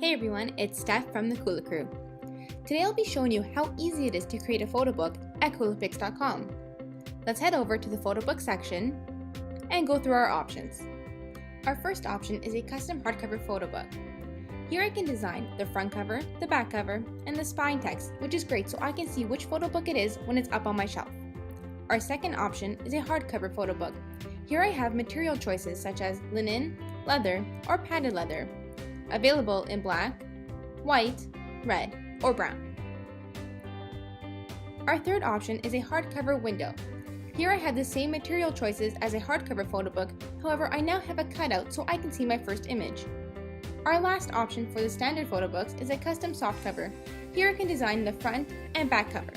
Hey everyone, it's Stef from the KulaKREW. Today I'll be showing you how easy it is to create a photo book at Kulapix.com. Let's head over to the photo book section and go through our options. Our first option is a custom hardcover photo book. Here I can design the front cover, the back cover, and the spine text, which is great so I can see which photo book it is when it's up on my shelf. Our second option is a hardcover photo book. Here I have material choices such as linen, leather, or padded leather, available in black, white, red, or brown. Our third option is a hardcover window. Here I have the same material choices as a hardcover photo book, however I now have a cutout so I can see my first image. Our last option for the standard photo books is a custom softcover. Here I can design the front and back cover.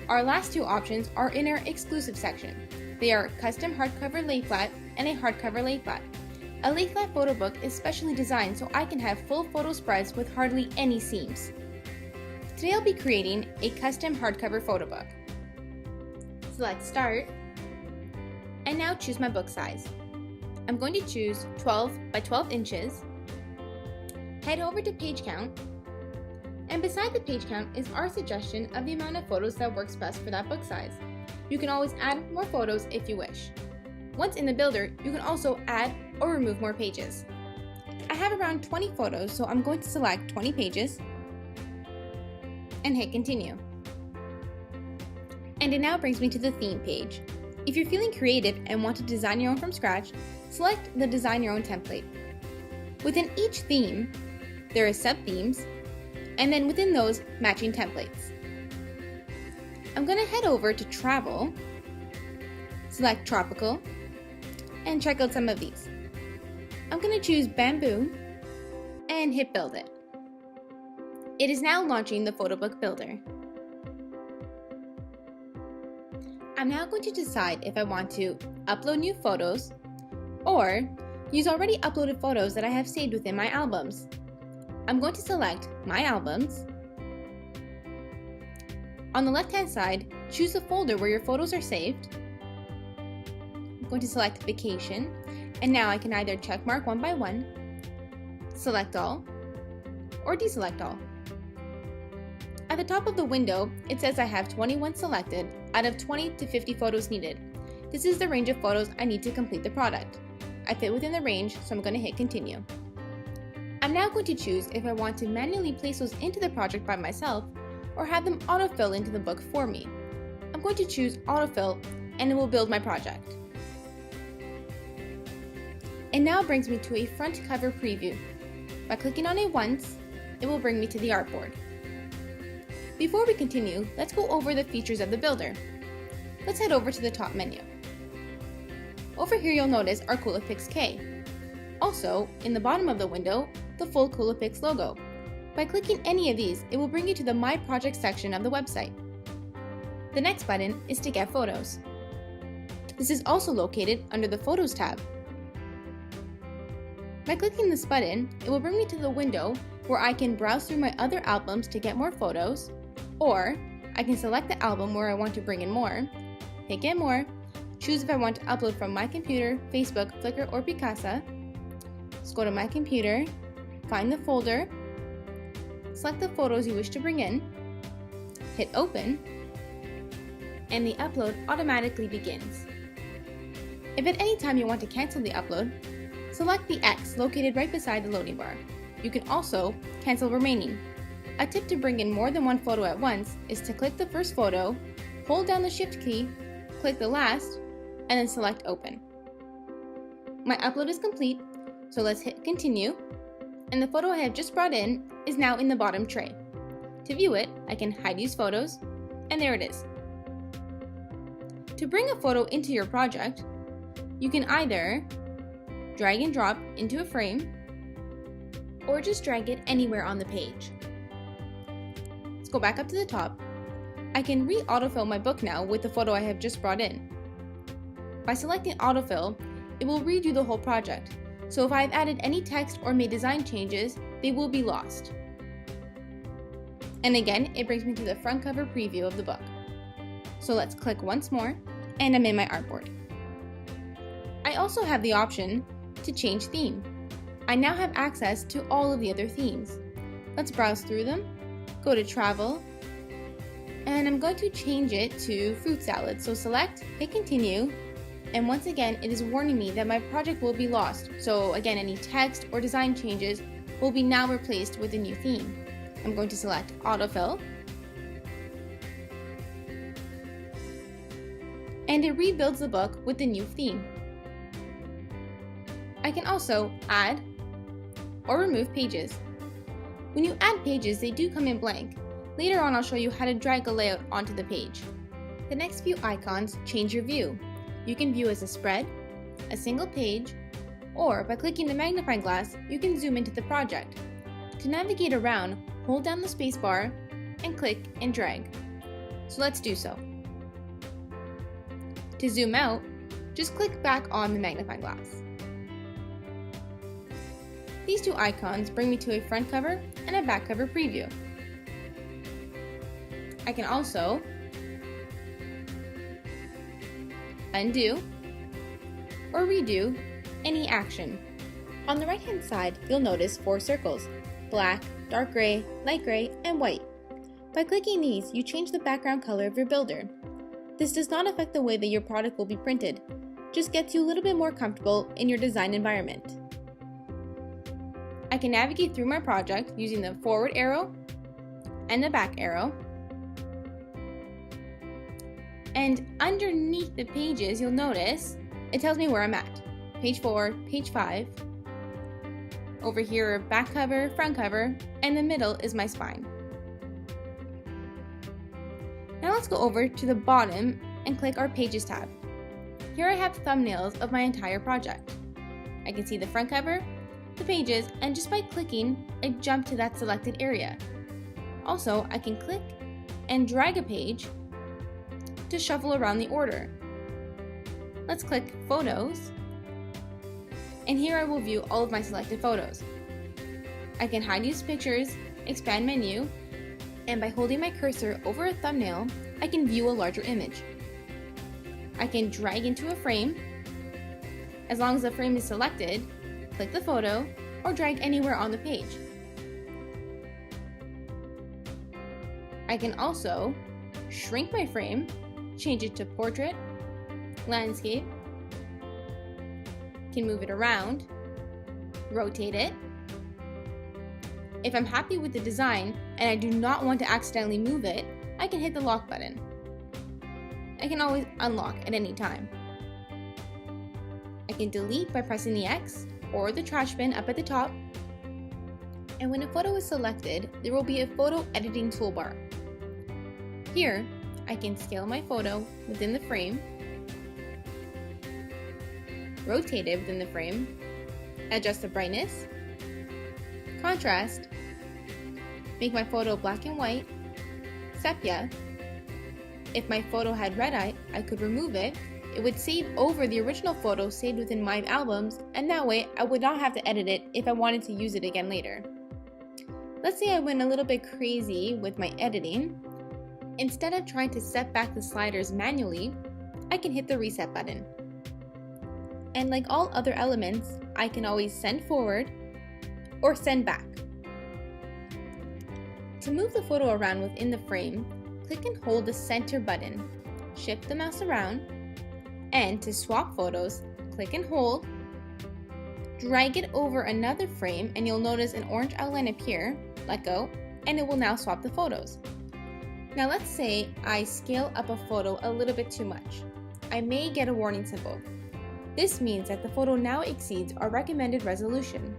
Our last two options are in our exclusive section. They are custom hardcover lay flat and a hardcover lay flat. A lay flat photo book is specially designed so I can have full photo spreads with hardly any seams. Today I'll be creating a custom hardcover photo book. Select Start, and now choose my book size. I'm going to choose 12 by 12 inches. Head over to page count, and beside the page count is our suggestion of the amount of photos that works best for that book size. You can always add more photos if you wish. Once in the builder, you can also add or remove more pages. I have around 20 photos, so I'm going to select 20 pages and hit continue. And it now brings me to the theme page. If you're feeling creative and want to design your own from scratch, select the design your own template. Within each theme, there are sub-themes, and then within those, matching templates. I'm going to head over to travel, select tropical, and check out some of these. I'm going to choose bamboo and hit build it. It is now launching the Photobook Builder. I'm now going to decide if I want to upload new photos or use already uploaded photos that I have saved within my albums. I'm going to select My Albums. On the left-hand side, choose the folder where your photos are saved. I'm going to select Vacation, and now I can either check mark one by one, select all, or deselect all. At the top of the window, it says I have 21 selected out of 20 to 50 photos needed. This is the range of photos I need to complete the product. I fit within the range, so I'm going to hit continue. I'm now going to choose if I want to manually place those into the project by myself or have them autofill into the book for me. I'm going to choose autofill, and it will build my project. It now brings me to a front cover preview. By clicking on it once, it will bring me to the artboard. Before we continue, let's go over the features of the builder. Let's head over to the top menu. Over here you'll notice our Kulapix K. Also, in the bottom of the window, the full Kulapix logo. By clicking any of these, it will bring you to the My Project section of the website. The next button is to get photos. This is also located under the Photos tab. By clicking this button, it will bring me to the window where I can browse through my other albums to get more photos, or I can select the album where I want to bring in more, hit Get More, choose if I want to upload from my computer, Facebook, Flickr, or Picasa. Just go to my computer, find the folder, select the photos you wish to bring in, hit Open, and the upload automatically begins. If at any time you want to cancel the upload, select the X located right beside the loading bar. You can also cancel remaining. A tip to bring in more than one photo at once is to click the first photo, hold down the Shift key, click the last, and then select Open. My upload is complete, so let's hit Continue, and the photo I have just brought in is now in the bottom tray. To view it, I can hide Use Photos, and there it is. To bring a photo into your project, you can either drag and drop into a frame, or just drag it anywhere on the page. Let's go back up to the top. I can re-autofill my book now with the photo I have just brought in. By selecting autofill, it will redo the whole project, so if I have added any text or made design changes, they will be lost. And again, it brings me to the front cover preview of the book. So let's click once more, and I'm in my artboard. I also have the option to change theme. I now have access to all of the other themes. Let's browse through them, go to travel, and I'm going to change it to fruit salad. So select, hit continue, and once again it is warning me that my project will be lost. So again, any text or design changes will be now replaced with a new theme. I'm going to select autofill, and it rebuilds the book with the new theme. I can also add or remove pages. When you add pages, they do come in blank. Later on, I'll show you how to drag a layout onto the page. The next few icons change your view. You can view as a spread, a single page, or by clicking the magnifying glass, you can zoom into the project. To navigate around, hold down the spacebar and click and drag. So let's do so. To zoom out, just click back on the magnifying glass. These two icons bring me to a front cover and a back cover preview. I can also undo or redo any action. On the right hand side, you'll notice 4 circles: black, dark gray, light gray, and white. By clicking these, you change the background color of your builder. This does not affect the way that your product will be printed, just gets you a little bit more comfortable in your design environment. I can navigate through my project using the forward arrow and the back arrow. And underneath the pages, you'll notice it tells me where I'm at. Page 4, page 5. Over here, back cover, front cover, and the middle is my spine. Now let's go over to the bottom and click our Pages tab. Here I have thumbnails of my entire project. I can see the front cover, the pages, and just by clicking, I jump to that selected area. Also, I can click and drag a page to shuffle around the order. Let's click Photos, and here I will view all of my selected photos. I can hide used pictures, expand menu, and by holding my cursor over a thumbnail, I can view a larger image. I can drag into a frame. As long as the frame is selected, click the photo or drag anywhere on the page. I can also shrink my frame, change it to portrait, landscape, can move it around, rotate it. If I'm happy with the design and I do not want to accidentally move it, I can hit the lock button. I can always unlock at any time. I can delete by pressing the X or the trash bin up at the top. And when a photo is selected, there will be a photo editing toolbar. Here, I can scale my photo within the frame, rotate it within the frame, adjust the brightness, contrast, make my photo black and white, sepia. If my photo had red eye, I could remove it. It would save over the original photo saved within my albums, and that way I would not have to edit it if I wanted to use it again later. Let's say I went a little bit crazy with my editing. Instead of trying to set back the sliders manually, I can hit the reset button. And like all other elements, I can always send forward or send back. To move the photo around within the frame, click and hold the center button, shift the mouse around, and to swap photos, click and hold, drag it over another frame, and you'll notice an orange outline appear, let go, and it will now swap the photos. Now let's say I scale up a photo a little bit too much. I may get a warning symbol. This means that the photo now exceeds our recommended resolution.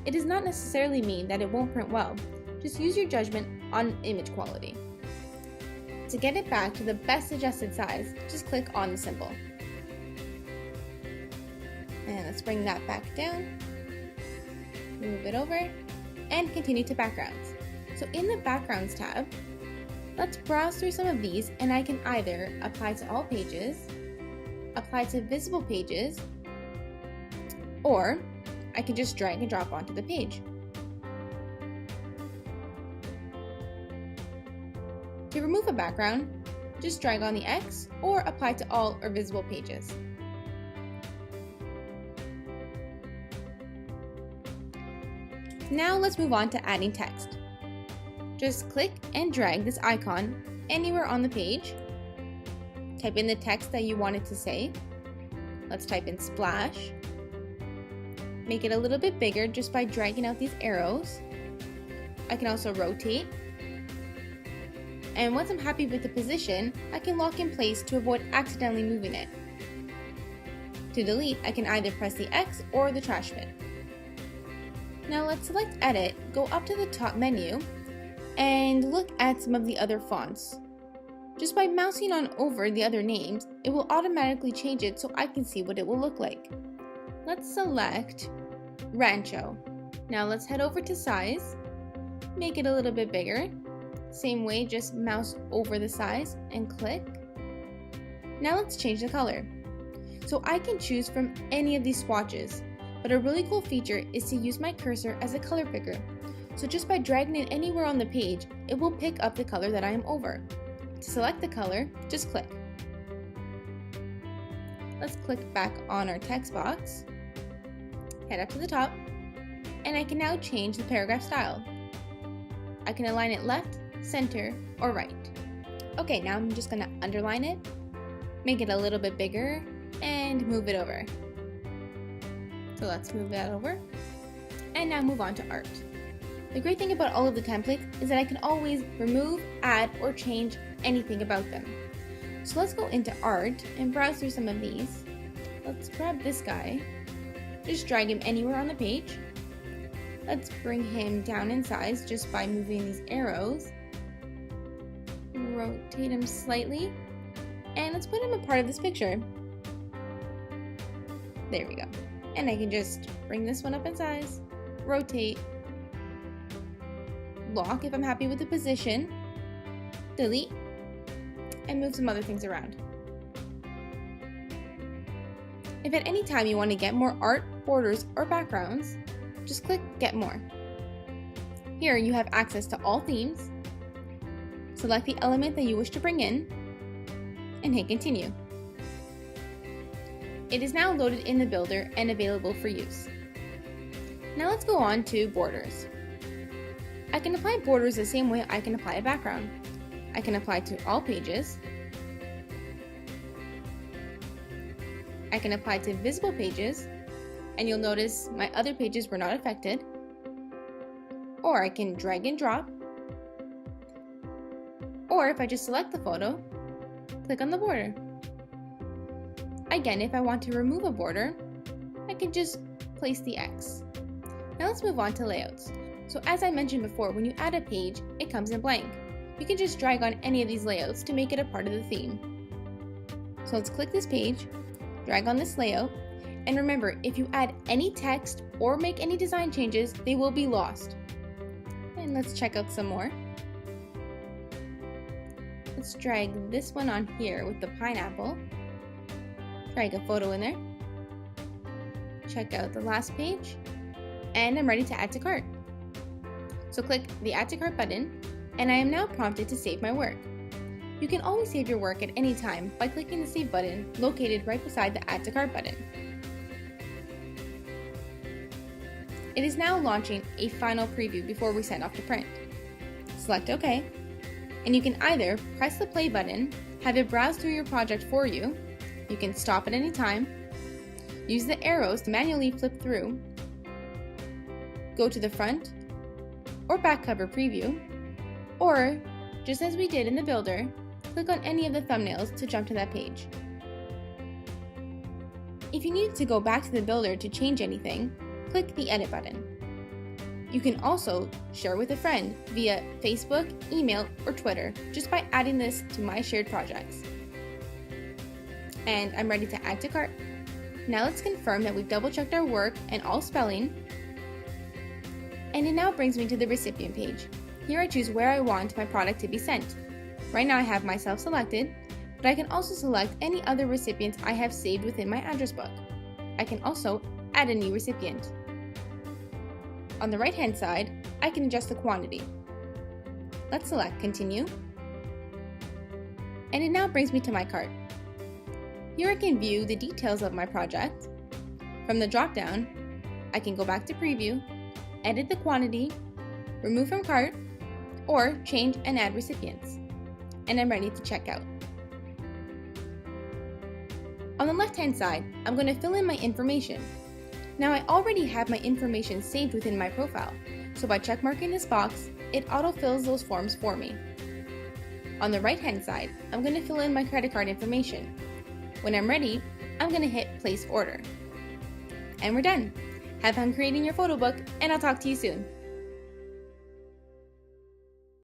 It does not necessarily mean that it won't print well. Just use your judgment on image quality. To get it back to the best adjusted size, just click on the symbol. And let's bring that back down, move it over, and continue to backgrounds. So in the Backgrounds tab, let's browse through some of these, and I can either apply to all pages, apply to visible pages, or I can just drag and drop onto the page. To remove a background, just drag on the X or apply to all or visible pages. Now let's move on to adding text. Just click and drag this icon anywhere on the page. Type in the text that you want it to say. Let's type in splash. Make it a little bit bigger just by dragging out these arrows. I can also rotate. And once I'm happy with the position, I can lock in place to avoid accidentally moving it. To delete, I can either press the X or the trash bin. Now let's select Edit, go up to the top menu, and look at some of the other fonts. Just by mousing on over the other names, it will automatically change it so I can see what it will look like. Let's select Rancho. Now let's head over to size, make it a little bit bigger. Same way, just mouse over the size and click. Now let's change the color. So I can choose from any of these swatches, but a really cool feature is to use my cursor as a color picker. So just by dragging it anywhere on the page, it will pick up the color that I am over. To select the color, just click. Let's click back on our text box, head up to the top, and I can now change the paragraph style. I can align it left, center, or right. Okay, now I'm just going to underline it, make it a little bit bigger, and move it over. So let's move that over, and now move on to art. The great thing about all of the templates is that I can always remove, add, or change anything about them. So let's go into art and browse through some of these. Let's grab this guy, just drag him anywhere on the page. Let's bring him down in size just by moving these arrows. Rotate him slightly, and let's put him a part of this picture. There we go. And I can just bring this one up in size, rotate, lock if I'm happy with the position, delete, and move some other things around. If at any time you want to get more art, borders, or backgrounds, just click Get More. Here you have access to all themes, select the element that you wish to bring in, and hit Continue. It is now loaded in the builder and available for use. Now let's go on to borders. I can apply borders the same way I can apply a background. I can apply to all pages. I can apply to visible pages, and you'll notice my other pages were not affected. Or I can drag and drop. Or if I just select the photo, click on the border. Again, if I want to remove a border, I can just place the X. Now let's move on to layouts. So as I mentioned before, when you add a page, it comes in blank. You can just drag on any of these layouts to make it a part of the theme. So let's click this page, drag on this layout, and remember, if you add any text or make any design changes, they will be lost. And let's check out some more. Let's drag this one on here with the pineapple. Drag a photo in there. Check out the last page, and I'm ready to add to cart. So click the Add to Cart button, and I am now prompted to save my work. You can always save your work at any time by clicking the Save button located right beside the Add to Cart button. It is now launching a final preview before we send off to print. Select OK, and you can either press the play button, have it browse through your project for you. You can stop at any time, use the arrows to manually flip through, go to the front or back cover preview, or, just as we did in the builder, click on any of the thumbnails to jump to that page. If you need to go back to the builder to change anything, click the Edit button. You can also share with a friend via Facebook, email, or Twitter just by adding this to my shared projects. And I'm ready to add to cart. Now let's confirm that we've double checked our work and all spelling. And it now brings me to the recipient page. Here I choose where I want my product to be sent. Right now I have myself selected, but I can also select any other recipients I have saved within my address book. I can also add a new recipient. On the right hand side, I can adjust the quantity. Let's select Continue. And it now brings me to my cart. Here I can view the details of my project. From the drop-down, I can go back to Preview, edit the quantity, remove from cart, or change and add recipients. And I'm ready to check out. On the left-hand side, I'm going to fill in my information. Now I already have my information saved within my profile, so by checkmarking this box, it autofills those forms for me. On the right-hand side, I'm going to fill in my credit card information. When I'm ready, I'm going to hit Place Order. And we're done. Have fun creating your photo book, and I'll talk to you soon.